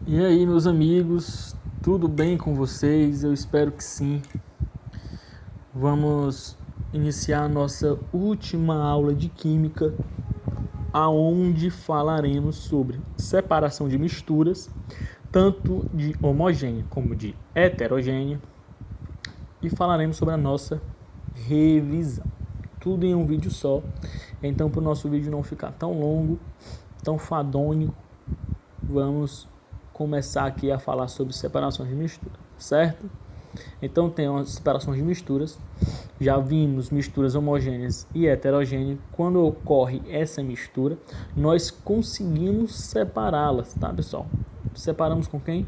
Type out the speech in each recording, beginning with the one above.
E aí, meus amigos, tudo bem com vocês? Eu espero que sim. Vamos iniciar a nossa última aula de química, aonde falaremos sobre separação de misturas, tanto de homogênea como de heterogênea, e falaremos sobre a nossa revisão. Tudo em um vídeo só. Então, para o nosso vídeo não ficar tão longo, tão fadônico, vamos começar aqui a falar sobre separações de mistura, certo? Então tem as separações de misturas. Já vimos misturas homogêneas e heterogêneas. Quando ocorre essa mistura, nós conseguimos separá-las, tá, pessoal? Separamos com quem?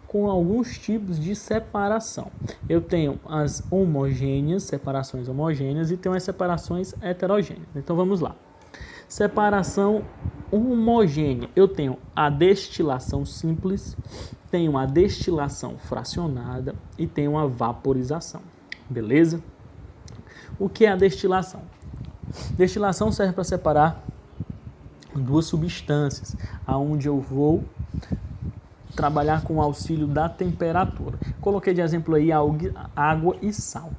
Com alguns tipos de separação. Eu tenho as homogêneas, separações homogêneas, e tenho as separações heterogêneas. Então vamos lá. Separação homogênea. Eu tenho a destilação simples, tenho a destilação fracionada e tenho a vaporização. Beleza? O que é a destilação? Destilação serve para separar duas substâncias, aonde eu vou trabalhar com o auxílio da temperatura. Coloquei de exemplo aí água e sal.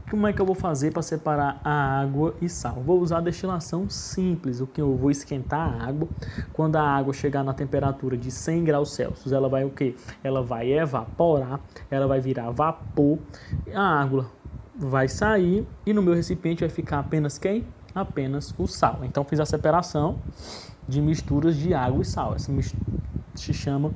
Como é que eu vou fazer para separar a água e sal? Vou usar a destilação simples, o que eu vou esquentar a água. Quando a água chegar na temperatura de 100 graus Celsius, ela vai o quê? Ela vai evaporar, ela vai virar vapor, a água vai sair e no meu recipiente vai ficar apenas quem? Apenas o sal. Então fiz a separação de misturas de água e sal. Essa se chama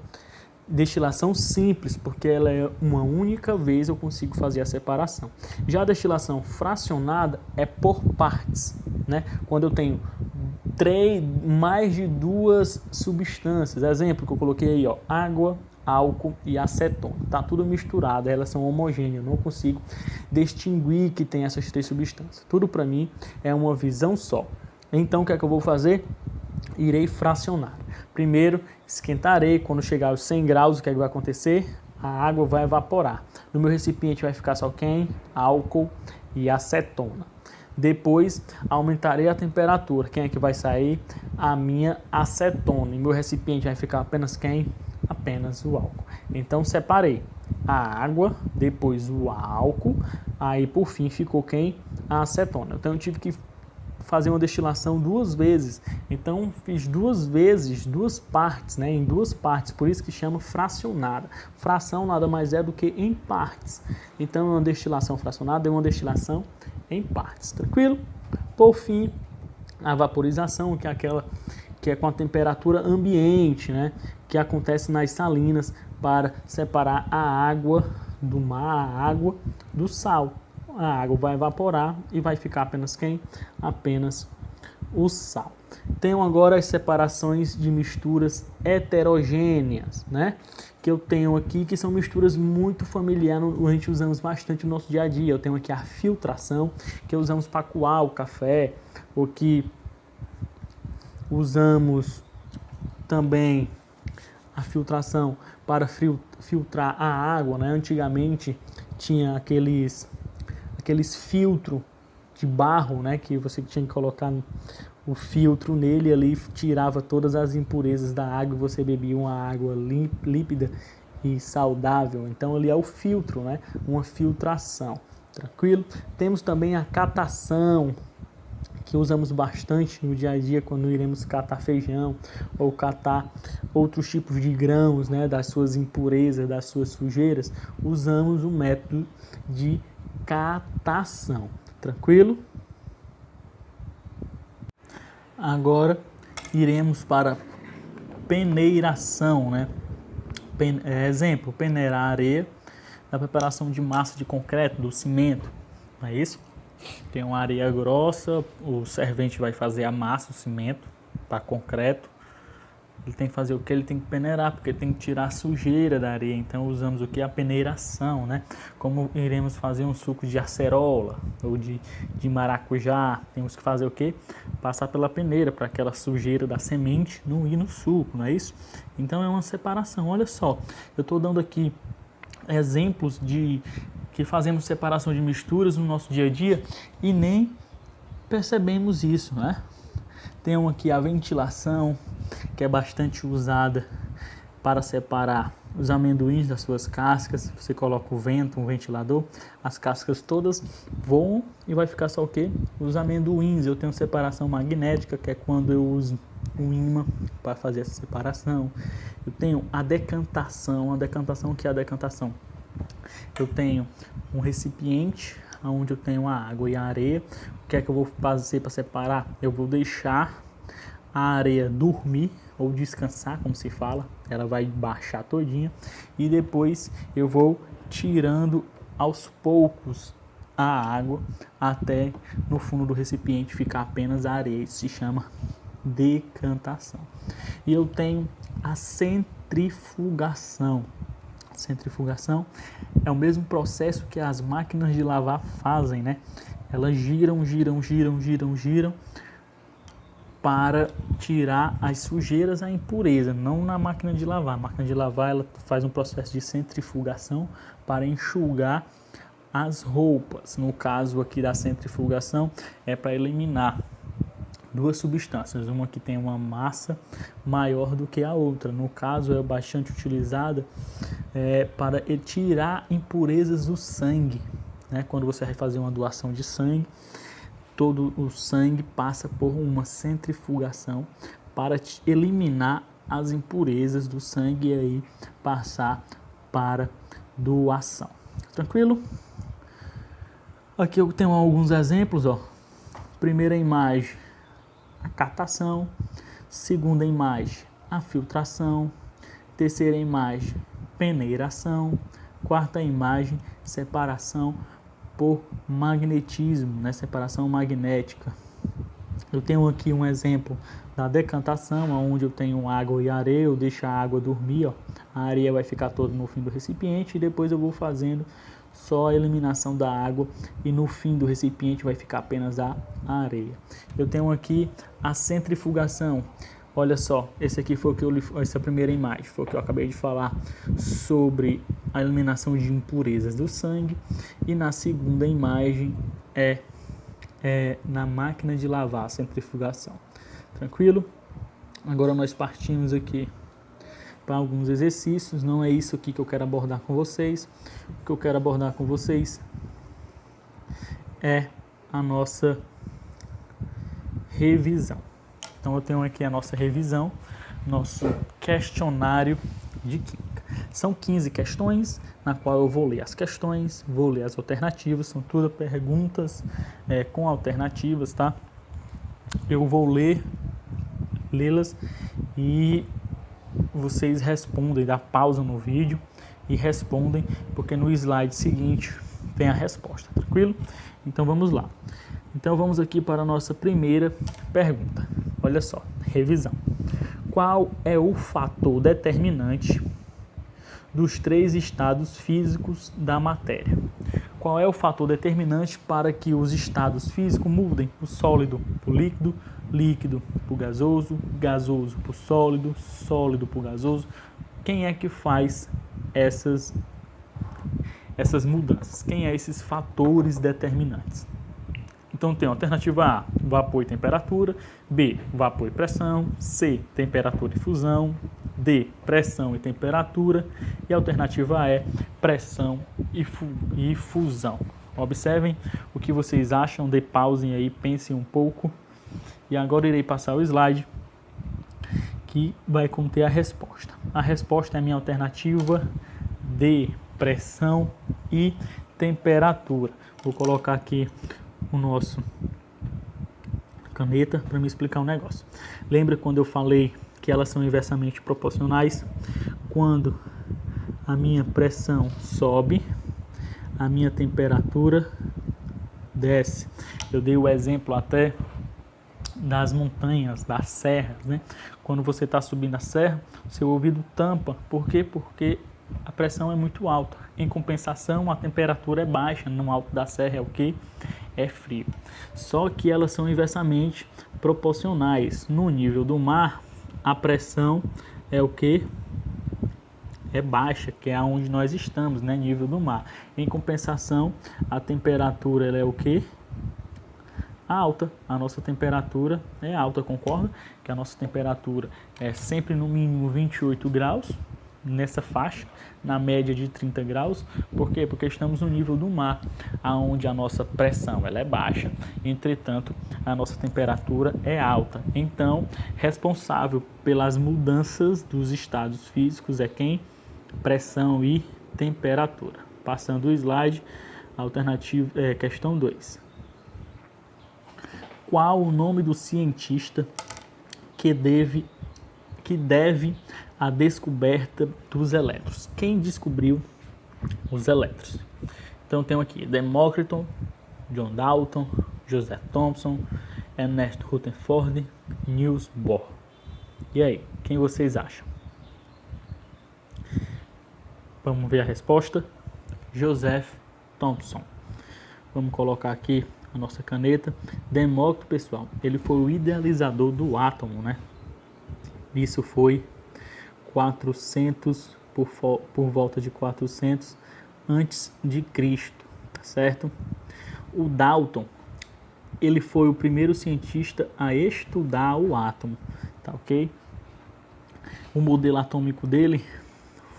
destilação simples, porque ela é uma única vez eu consigo fazer a separação. Já a destilação fracionada é por partes, né? Quando eu tenho mais de duas substâncias, exemplo que eu coloquei aí, ó, água, álcool e acetona, tá tudo misturado, elas são homogêneas, eu não consigo distinguir que tem essas três substâncias. Tudo para mim é uma visão só. Então o que é que eu vou fazer? Irei fracionar. Primeiro, esquentarei. Quando chegar aos 100 graus, o que é que vai acontecer? A água vai evaporar. No meu recipiente vai ficar só quem? Álcool e acetona. Depois, aumentarei a temperatura. Quem é que vai sair? A minha acetona. Em meu recipiente vai ficar apenas quem? Apenas o álcool. Então, separei a água, depois o álcool, aí por fim ficou quem? A acetona. Então, eu tive que fazer uma destilação duas vezes, então fiz duas vezes, duas partes, né, em duas partes, por isso que chama fracionada. Fração nada mais é do que em partes, então uma destilação fracionada é uma destilação em partes, tranquilo? Por fim, a vaporização, que é aquela que é com a temperatura ambiente, né, que acontece nas salinas para separar a água do mar, a água do sal. A água vai evaporar e vai ficar apenas quem? Apenas o sal. Tenho agora as separações de misturas heterogêneas, né? Que eu tenho aqui, que são misturas muito familiares, a gente usamos bastante no nosso dia a dia. Eu tenho aqui a filtração, que usamos para coar o café, ou que usamos também a filtração para filtrar a água, né? Antigamente tinha aqueles filtros de barro, né, que você tinha que colocar o filtro nele, ali tirava todas as impurezas da água e você bebia uma água límpida e saudável. Então ali é o filtro, né, uma filtração, tranquilo? Temos também a catação, que usamos bastante no dia a dia quando iremos catar feijão ou catar outros tipos de grãos, né, das suas impurezas, das suas sujeiras. Usamos o método de catação, tranquilo? Agora iremos para peneiração, né? Exemplo, peneirar a areia na preparação de massa de concreto, do cimento, não é isso? Tem uma areia grossa, o servente vai fazer a massa, o cimento, para concreto. Ele tem que fazer o que? Ele tem que peneirar, porque ele tem que tirar a sujeira da areia. Então usamos o que? A peneiração, né? Como iremos fazer um suco de acerola ou de maracujá, temos que fazer o que? Passar pela peneira, para aquela sujeira da semente não ir no suco, não é isso? Então é uma separação. Olha só, eu estou dando aqui exemplos de que fazemos separação de misturas no nosso dia a dia e nem percebemos isso, né? Tem aqui a ventilação, que é bastante usada para separar os amendoins das suas cascas. Você coloca o vento, um ventilador, as cascas todas voam e vai ficar só o quê? Os amendoins. Eu tenho separação magnética, que é quando eu uso um ímã para fazer essa separação. Eu tenho a decantação. A decantação, que é a decantação? Eu tenho um recipiente onde eu tenho a água e a areia. O que é que eu vou fazer para separar? Eu vou deixar a areia dormir ou descansar, como se fala. Ela vai baixar todinha e depois eu vou tirando aos poucos a água até no fundo do recipiente ficar apenas a areia. Isso se chama decantação. E eu tenho a centrifugação. Centrifugação é o mesmo processo que as máquinas de lavar fazem, né? Elas giram para tirar as sujeiras, a impureza, não na máquina de lavar. A máquina de lavar, ela faz um processo de centrifugação para enxugar as roupas. No caso aqui da centrifugação, é para eliminar duas substâncias, uma que tem uma massa maior do que a outra. No caso, é bastante utilizada para tirar impurezas do sangue, né? Quando você vai fazer uma doação de sangue, todo o sangue passa por uma centrifugação para eliminar as impurezas do sangue e aí passar para doação. Tranquilo? Aqui eu tenho alguns exemplos, ó. Primeira imagem, a catação. Segunda imagem, a filtração. Terceira imagem, peneiração. Quarta imagem, separação por magnetismo, né? Separação magnética. Eu tenho aqui um exemplo da decantação, onde eu tenho água e areia. Eu deixo a água dormir, ó. A areia vai ficar toda no fim do recipiente e depois eu vou fazendo só a eliminação da água e no fim do recipiente vai ficar apenas a areia. Eu tenho aqui a centrifugação. Olha só, esse aqui foi o que essa primeira imagem foi o que eu acabei de falar sobre a eliminação de impurezas do sangue, e na segunda imagem é na máquina de lavar, a centrifugação. Tranquilo? Agora nós partimos aqui para alguns exercícios. Não é isso aqui que eu quero abordar com vocês. O que eu quero abordar com vocês é a nossa revisão. Então eu tenho aqui a nossa revisão, nosso questionário de química. São 15 questões, na qual eu vou ler as questões, vou ler as alternativas, são tudo perguntas com alternativas, tá? Eu vou lê-las e vocês respondem, dá pausa no vídeo e respondem, porque no slide seguinte tem a resposta, tranquilo? Então vamos lá. Então vamos aqui para a nossa primeira pergunta. Olha só, revisão. Qual é o fator determinante dos 3 estados físicos da matéria? Qual é o fator determinante para que os estados físicos mudem? O sólido para o líquido, líquido para o gasoso, gasoso para o sólido, sólido para o gasoso. Quem é que faz essas mudanças? Quem é esses fatores determinantes? Então tem a alternativa A, vapor e temperatura, B, vapor e pressão, C, temperatura e fusão, D, pressão e temperatura, e a alternativa A é pressão e fusão. Observem o que vocês acham, dê pausem aí, pensem um pouco, e agora irei passar o slide que vai conter a resposta. A resposta é a minha alternativa D, pressão e temperatura. Vou colocar aqui o nosso caneta para me explicar um negócio. Lembra quando eu falei que elas são inversamente proporcionais? Quando a minha pressão sobe, a minha temperatura desce. Eu dei o exemplo até das montanhas, das serras, né? Quando você está subindo a serra, seu ouvido tampa. Por quê? Porque a pressão é muito alta. Em compensação, a temperatura é baixa. No alto da serra é o que? É frio. Só que elas são inversamente proporcionais. No nível do mar, a pressão é o que? É baixa, que é onde nós estamos, né? Nível do mar. Em compensação, a temperatura ela é o que? Alta. A nossa temperatura é alta, concorda? Que a nossa temperatura é sempre no mínimo 28 graus, nessa faixa, na média de 30 graus. Por quê? Porque estamos no nível do mar, onde a nossa pressão ela é baixa, entretanto, a nossa temperatura é alta. Então, responsável pelas mudanças dos estados físicos é quem? Pressão e temperatura. Passando o slide, alternativa, questão 2. Qual o nome do cientista que deve a descoberta dos elétrons? Quem descobriu os elétrons? Então tem aqui Demócrito, John Dalton, Joseph Thomson, Ernest Rutherford, Niels Bohr. E aí, quem vocês acham? Vamos ver a resposta. Joseph Thomson. Vamos colocar aqui a nossa caneta. Demócrito, pessoal, ele foi o idealizador do átomo, né? Isso foi 400, por volta de 400 antes de Cristo, tá certo? O Dalton, ele foi o primeiro cientista a estudar o átomo, tá ok? O modelo atômico dele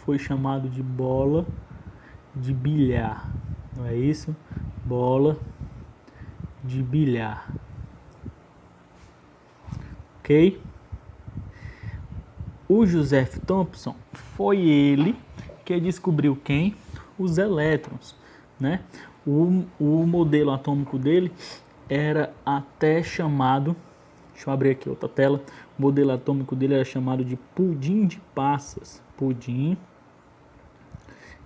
foi chamado de bola de bilhar, não é isso? Bola de bilhar, ok? O Joseph Thomson foi ele que descobriu quem? Os elétrons, né? O modelo atômico dele era até chamado, deixa eu abrir aqui outra tela, o modelo atômico dele era chamado de pudim de passas, pudim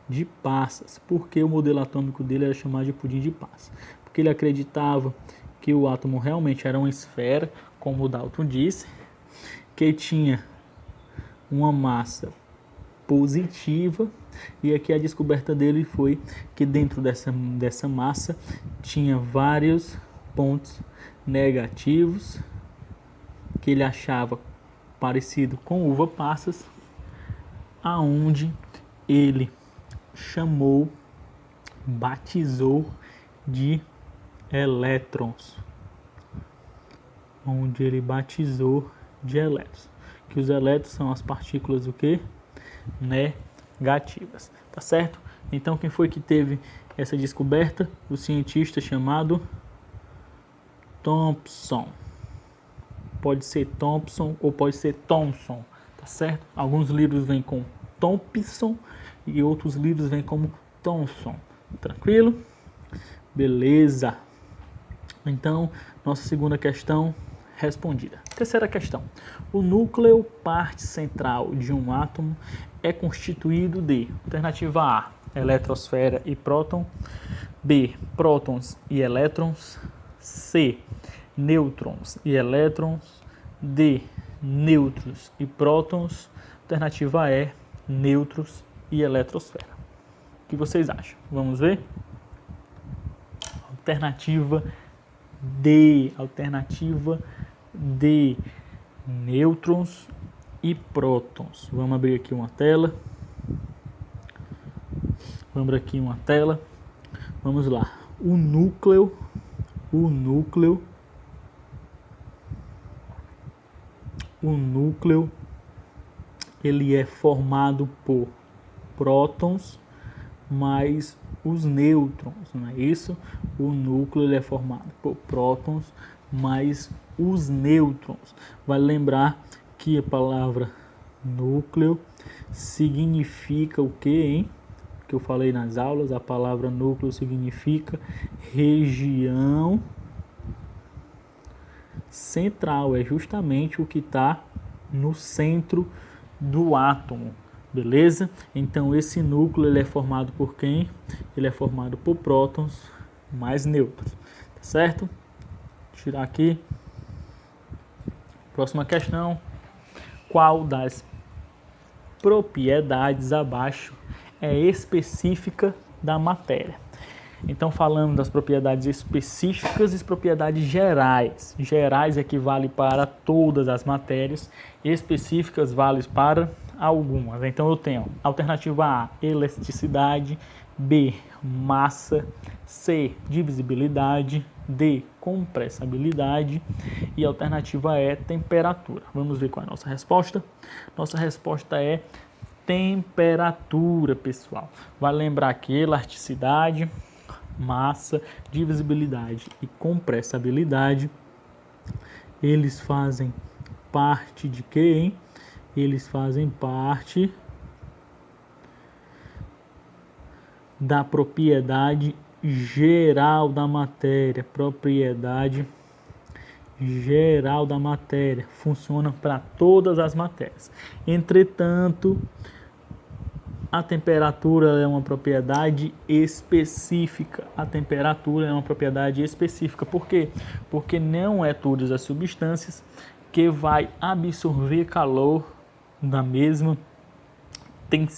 de passas. Por que o modelo atômico dele era chamado de pudim de passas? Porque ele acreditava que o átomo realmente era uma esfera, como o Dalton disse, que tinha uma massa positiva, e aqui a descoberta dele foi que dentro dessa massa tinha vários pontos negativos, que ele achava parecido com uva passas, aonde ele batizou de elétrons, que os elétrons são as partículas o quê? Negativas, tá certo? Então quem foi que teve essa descoberta? O cientista chamado Thomson. Pode ser Thomson ou pode ser Thomson, tá certo? Alguns livros vêm com Thompson e outros livros vêm como Thomson. Tranquilo? Beleza. Então, nossa segunda questão respondida. Terceira questão. O núcleo, parte central de um átomo, é constituído de: alternativa A, eletrosfera e próton; B, prótons e elétrons; C, nêutrons e elétrons; D, nêutrons e prótons; alternativa E, nêutrons e eletrosfera. O que vocês acham? Vamos ver? Alternativa D, nêutrons e prótons. Vamos abrir aqui uma tela. Vamos lá. O núcleo ele é formado por prótons mais os nêutrons, não é isso? O núcleo ele é formado por prótons mais os nêutrons. Vale lembrar que a palavra núcleo significa o que, hein? Que eu falei nas aulas, a palavra núcleo significa região central, é justamente o que está no centro do átomo, beleza? Então esse núcleo ele é formado por quem? Ele é formado por prótons mais nêutrons, tá certo? Vou tirar aqui. Próxima questão. Qual das propriedades abaixo é específica da matéria? Então, falando das propriedades específicas e propriedades gerais. Gerais equivale para todas as matérias, específicas vale para algumas. Então, eu tenho alternativa A, elasticidade; B, massa; C, divisibilidade; D, compressibilidade; e a alternativa E, temperatura. Vamos ver qual é a nossa resposta. Nossa resposta é temperatura, pessoal. Vale lembrar que elasticidade, massa, divisibilidade e compressibilidade, eles fazem parte de quê, hein? Eles fazem parte da propriedade geral da matéria. Propriedade geral da matéria. Funciona para todas as matérias. Entretanto, a temperatura é uma propriedade específica. A temperatura é uma propriedade específica. Por quê? Porque não é todas as substâncias que vai absorver calor da mesma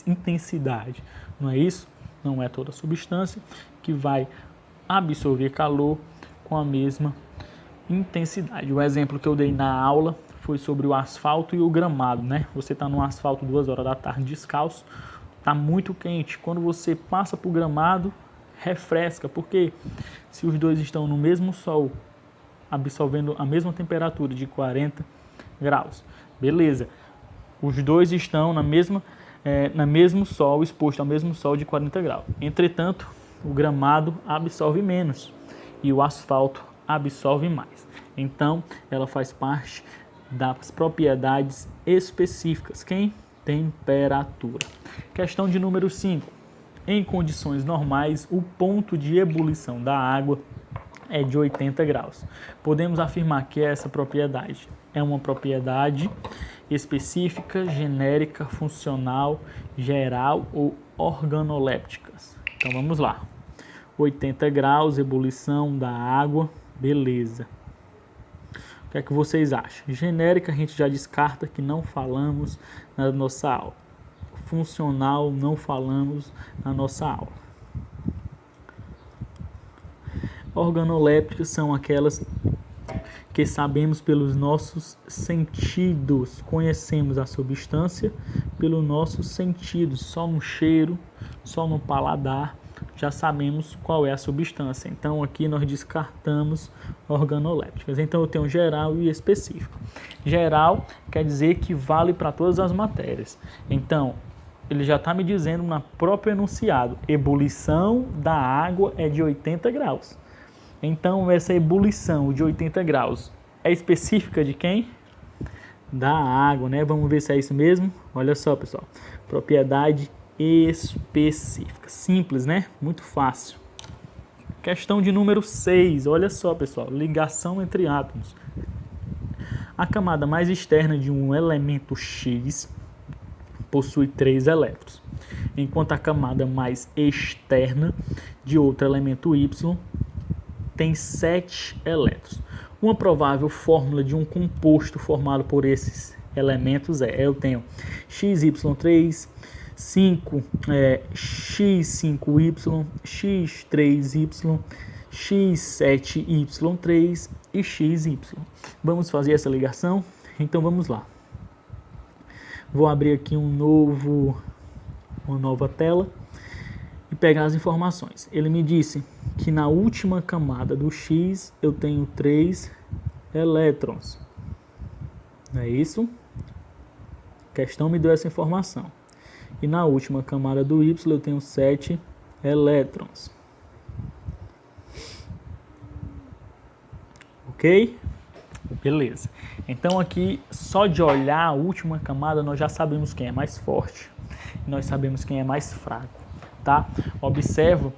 intensidade. Não é isso? Não é toda substância que vai absorver calor com a mesma intensidade. O exemplo que eu dei na aula foi sobre o asfalto e o gramado, né? Você está no asfalto 2 horas da tarde descalço, está muito quente. Quando você passa para o gramado, refresca, porque se os dois estão no mesmo sol, absorvendo a mesma temperatura de 40 graus, beleza, os dois estão no mesmo sol, exposto ao mesmo sol de 40 graus. Entretanto, o gramado absorve menos e o asfalto absorve mais. Então, ela faz parte das propriedades específicas. Quem? Temperatura. Questão de número 5. Em condições normais, o ponto de ebulição da água é de 80 graus. Podemos afirmar que essa propriedade é uma propriedade específica, genérica, funcional, geral ou organolépticas. Então vamos lá. 80 graus, ebulição da água, beleza. O que é que vocês acham? Genérica a gente já descarta, que não falamos na nossa aula. Funcional não falamos na nossa aula. Organolépticas são aquelas que sabemos pelos nossos sentidos, conhecemos a substância pelos nossos sentidos, só no cheiro, só no paladar, já sabemos qual é a substância. Então aqui nós descartamos organolépticas. Então eu tenho geral e específico. Geral quer dizer que vale para todas as matérias. Então ele já está me dizendo na próprio enunciado, ebulição da água é de 80 graus. Então essa ebulição de 80 graus é específica de quem? Da água, né? Vamos ver se é isso mesmo. Olha só, pessoal. Propriedade específica. Simples, né? Muito fácil. Questão de número 6. Olha só, pessoal. Ligação entre átomos. A camada mais externa de um elemento X possui 3 elétrons, enquanto a camada mais externa de outro elemento Y tem 7 elétrons. Uma provável fórmula de um composto formado por esses elementos eu tenho XY3, X5Y, X3Y, X7Y3 e XY. Vamos fazer essa ligação? Então vamos lá. Vou abrir aqui uma nova tela e pegar as informações. Ele me disse que na última camada do X eu tenho 3 elétrons. Não é isso? A questão me deu essa informação. E na última camada do Y eu tenho 7 elétrons. Ok? Beleza. Então aqui, só de olhar a última camada, nós já sabemos quem é mais forte. Nós sabemos quem é mais fraco, tá? Observa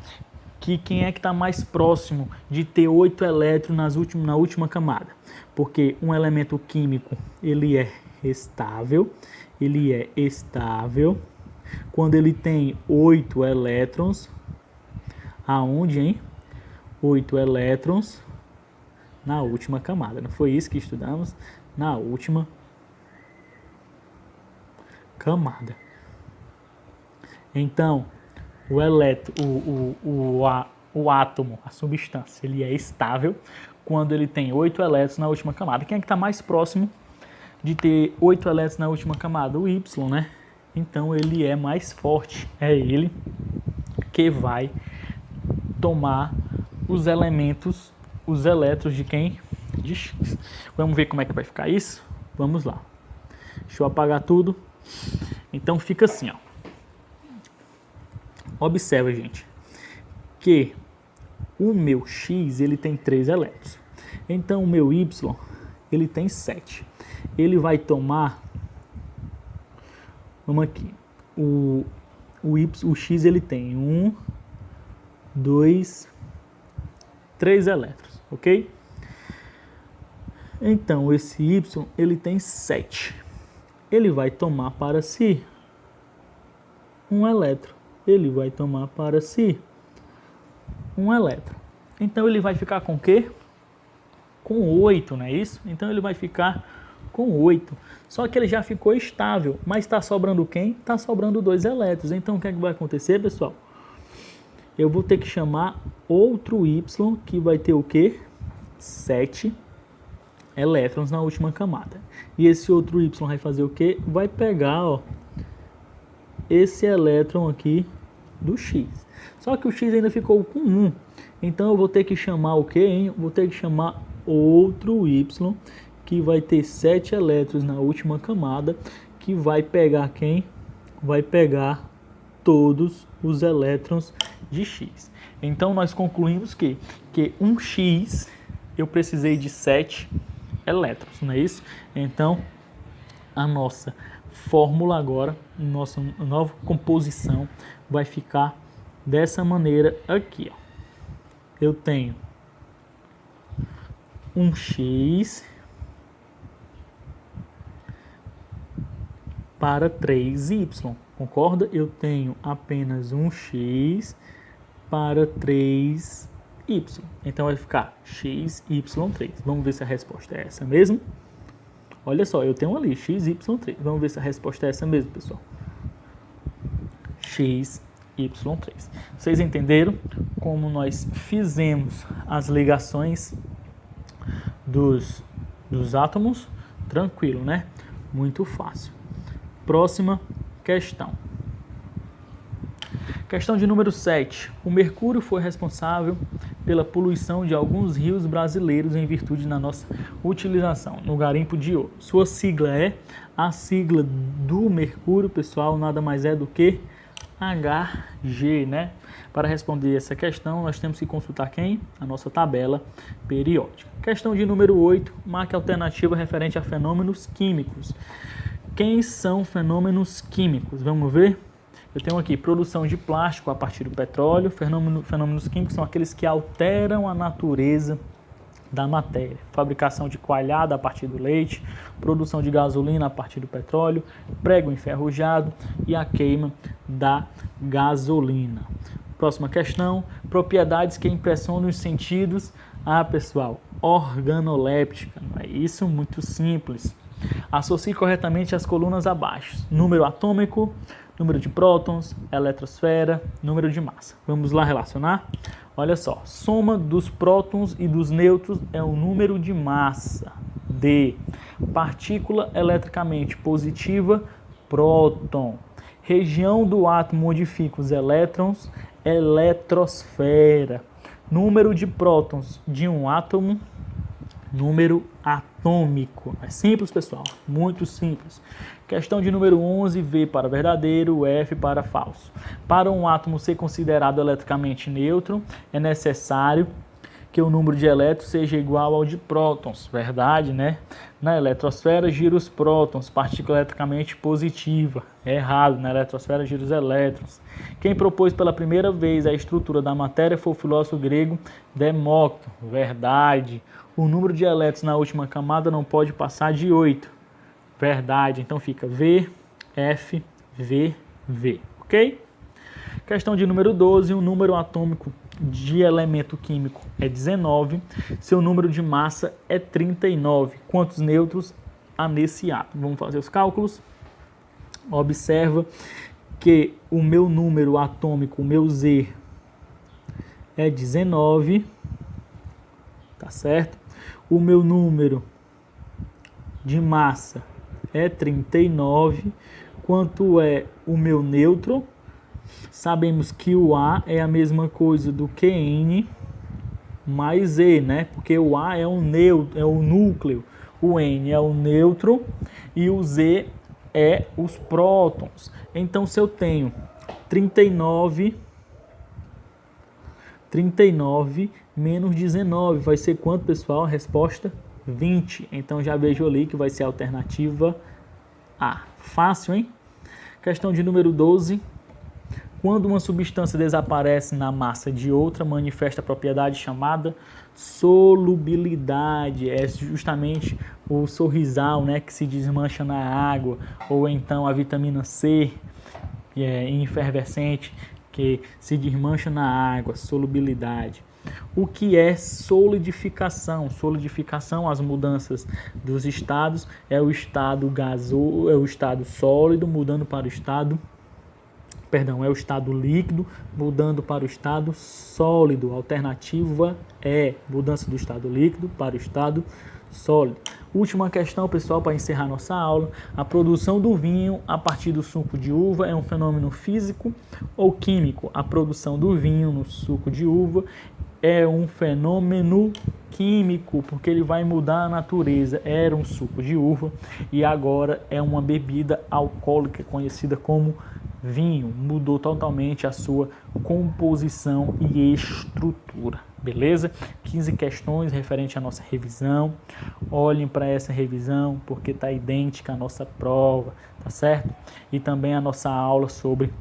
que quem é que está mais próximo de ter 8 elétrons na última camada. Porque um elemento químico, ele é estável. Quando ele tem 8 elétrons, aonde, hein? 8 elétrons na última camada. Não foi isso que estudamos? Na última camada. Então, o átomo, a substância, ele é estável quando ele tem 8 elétrons na última camada. Quem é que está mais próximo de ter 8 elétrons na última camada? O Y, né? Então, ele é mais forte. É ele que vai tomar os elétrons de quem? De X. Vamos ver como é que vai ficar isso? Vamos lá. Deixa eu apagar tudo. Então fica assim, ó. Observa, gente, que o meu X ele tem 3 elétrons. Então o meu Y ele tem 7. Ele vai tomar, vamos aqui, o X ele tem 1, 2, 3 elétrons, ok? Então esse Y ele tem 7. Ele vai tomar para si um elétron. Ele vai tomar para si um elétron. Então ele vai ficar com o quê? Com 8, não é isso? Então ele vai ficar com 8. Só que ele já ficou estável, mas está sobrando quem? Está sobrando 2 elétrons. Então o que é que vai acontecer, pessoal? Eu vou ter que chamar outro Y que vai ter o quê? 7 elétrons na última camada. E esse outro Y vai fazer o quê? Vai pegar, ó, esse elétron aqui do X. Só que o X ainda ficou com 1. Então eu vou ter que chamar o quê, hein? Vou ter que chamar outro Y que vai ter 7 elétrons na última camada, que vai pegar quem? Vai pegar todos os elétrons de X. Então nós concluímos que um X eu precisei de 7 elétrons, não é isso? Então a nossa fórmula agora, nossa nova composição vai ficar dessa maneira aqui, ó. Eu tenho um X para 3Y, concorda? Eu tenho apenas um X para 3Y. Então vai ficar XY3. Vamos ver se a resposta é essa mesmo. Olha só, eu tenho ali XY3. Vamos ver se a resposta é essa mesmo, pessoal. XY3. Vocês entenderam como nós fizemos as ligações dos átomos? Tranquilo, né? Muito fácil. Próxima questão. Questão de número 7. O mercúrio foi responsável pela poluição de alguns rios brasileiros em virtude da nossa utilização no garimpo de ouro. Sua sigla é, a sigla do mercúrio, pessoal, nada mais é do que Hg, né? Para responder essa questão, nós temos que consultar quem? A nossa tabela periódica. Questão de número 8. Marque a alternativa referente a fenômenos químicos. Quem são fenômenos químicos? Vamos ver? Eu tenho aqui produção de plástico a partir do petróleo. Fenômenos químicos são aqueles que alteram a natureza da matéria. Fabricação de coalhada a partir do leite, produção de gasolina a partir do petróleo, prego enferrujado e a queima da gasolina. Próxima questão, propriedades que impressionam os sentidos. Ah, pessoal, organoléptica, não é isso? Muito simples. Associe corretamente as colunas abaixo. Número atômico, número de prótons, eletrosfera, número de massa. Vamos lá relacionar? Olha só, soma dos prótons e dos nêutrons é o número de massa. D. Partícula eletricamente positiva, próton. Região do átomo onde ficam os elétrons, eletrosfera. Número de prótons de um átomo, número atômico. É simples, pessoal, muito simples. Questão de número 11, V para verdadeiro, F para falso. Para um átomo ser considerado eletricamente neutro, é necessário que o número de elétrons seja igual ao de prótons. Verdade, né? Na eletrosfera gira os prótons, partícula eletricamente positiva. É errado, na eletrosfera gira os elétrons. Quem propôs pela primeira vez a estrutura da matéria foi o filósofo grego Demócrito. Verdade. O número de elétrons na última camada não pode passar de 8. Verdade. Então fica V, F, V, V. Ok? Questão de número 12. O número atômico de elemento químico é 19. Seu número de massa é 39. Quantos nêutrons há nesse átomo? Vamos fazer os cálculos. Observa que o meu número atômico, o meu Z, é 19. Tá certo? O meu número de massa é 39. Quanto é o meu nêutron? Sabemos que o A é a mesma coisa do que N mais E, né? Porque o A é o núcleo, o N é o nêutron e o Z é os prótons. Então, se eu tenho 39 menos 19, vai ser quanto, pessoal? A resposta, 20. Então, já vejo ali que vai ser a alternativa A. Fácil, hein? Questão de número 12. Quando uma substância desaparece na massa de outra, manifesta a propriedade chamada solubilidade. É justamente o sorrisal, né, que se desmancha na água, ou então a vitamina C, que é efervescente, que se desmancha na água, solubilidade. O que é solidificação? Solidificação, as mudanças dos estados, é o estado gasoso, é o estado sólido mudando para o estado, é o estado líquido mudando para o estado sólido. A alternativa é mudança do estado líquido para o estado sólido. Última questão, pessoal, para encerrar nossa aula. A produção do vinho a partir do suco de uva é um fenômeno físico ou químico? A produção do vinho no suco de uva é um fenômeno químico, porque ele vai mudar a natureza. Era um suco de uva e agora é uma bebida alcoólica conhecida como vinho. Mudou totalmente a sua composição e estrutura. Beleza? 15 questões referente à nossa revisão. Olhem para essa revisão, porque está idêntica à nossa prova, tá certo? E também a nossa aula sobre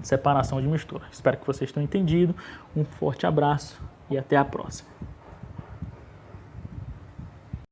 separação de mistura. Espero que vocês tenham entendido. Um forte abraço e até a próxima.